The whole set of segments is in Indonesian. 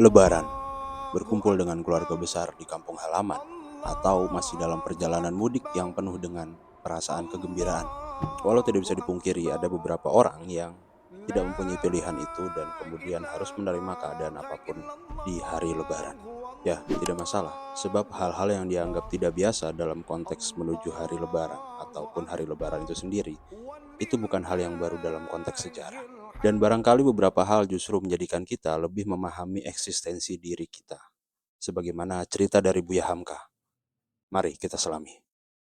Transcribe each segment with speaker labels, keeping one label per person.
Speaker 1: Lebaran, berkumpul dengan keluarga besar di kampung halaman, atau masih dalam perjalanan mudik yang penuh dengan perasaan kegembiraan. Walau tidak bisa dipungkiri, ada beberapa orang yang tidak mempunyai pilihan itu dan kemudian harus menerima keadaan apapun di hari Lebaran. Ya, tidak masalah, sebab hal-hal yang dianggap tidak biasa dalam konteks menuju hari Lebaran ataupun hari Lebaran itu sendiri, itu bukan hal yang baru dalam konteks sejarah. Dan barangkali beberapa hal justru menjadikan kita lebih memahami eksistensi diri kita. Sebagaimana cerita dari Buya Hamka. Mari kita selami.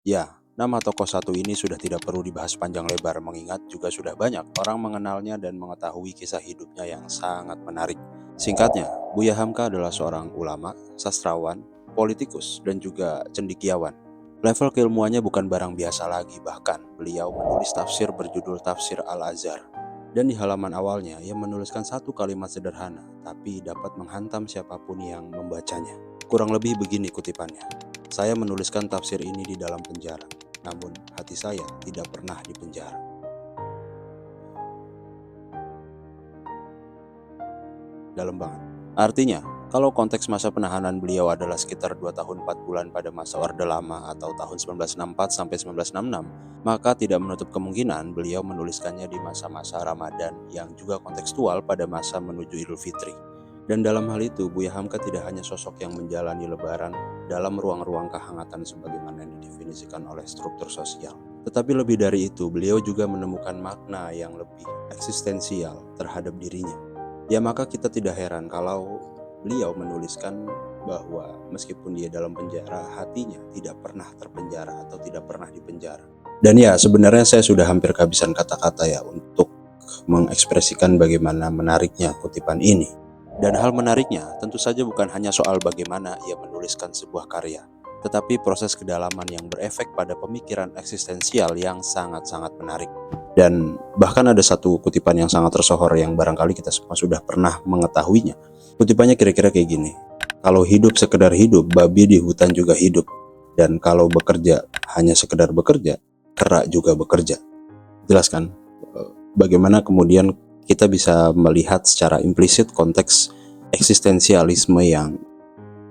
Speaker 1: Ya, nama tokoh satu ini sudah tidak perlu dibahas panjang lebar, mengingat juga sudah banyak orang mengenalnya dan mengetahui kisah hidupnya yang sangat menarik. Singkatnya, Buya Hamka adalah seorang ulama, sastrawan, politikus, dan juga cendekiawan. Level keilmuannya bukan barang biasa lagi, bahkan beliau menulis tafsir berjudul Tafsir Al-Azhar. Dan di halaman awalnya, ia menuliskan satu kalimat sederhana, tapi dapat menghantam siapapun yang membacanya. Kurang lebih begini kutipannya. Saya menuliskan tafsir ini di dalam penjara, namun hati saya tidak pernah di penjara. Dalam banget. Artinya, kalau konteks masa penahanan beliau adalah sekitar 2 tahun 4 bulan pada masa Orde Lama atau tahun 1964 sampai 1966, maka tidak menutup kemungkinan beliau menuliskannya di masa-masa Ramadan yang juga kontekstual pada masa menuju Idul Fitri. Dan dalam hal itu, Buya Hamka tidak hanya sosok yang menjalani Lebaran dalam ruang-ruang kehangatan sebagaimana yang didefinisikan oleh struktur sosial. Tetapi lebih dari itu, beliau juga menemukan makna yang lebih eksistensial terhadap dirinya. Ya, maka kita tidak heran kalau beliau menuliskan bahwa meskipun dia dalam penjara, hatinya tidak pernah terpenjara atau tidak pernah dipenjara. Dan ya, sebenarnya saya sudah hampir kehabisan kata-kata ya untuk mengekspresikan bagaimana menariknya kutipan ini. Dan hal menariknya tentu saja bukan hanya soal bagaimana ia menuliskan sebuah karya, tetapi proses kedalaman yang berefek pada pemikiran eksistensial yang sangat-sangat menarik. Dan bahkan ada satu kutipan yang sangat tersohor yang barangkali kita semua sudah pernah mengetahuinya. Kutipannya kira-kira kayak gini. Kalau hidup sekedar hidup, babi di hutan juga hidup. Dan kalau bekerja hanya sekedar bekerja, kera juga bekerja. Jelaskan bagaimana kemudian kita bisa melihat secara implisit konteks eksistensialisme yang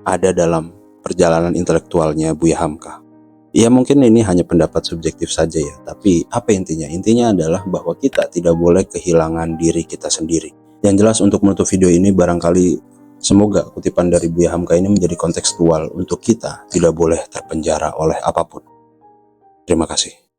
Speaker 1: ada dalam perjalanan intelektualnya Buya Hamka. Ya, mungkin ini hanya pendapat subjektif saja ya, tapi apa intinya? Intinya adalah bahwa kita tidak boleh kehilangan diri kita sendiri. Yang jelas untuk menutup video ini, barangkali semoga kutipan dari Buya Hamka ini menjadi kontekstual untuk kita tidak boleh terpenjara oleh apapun. Terima kasih.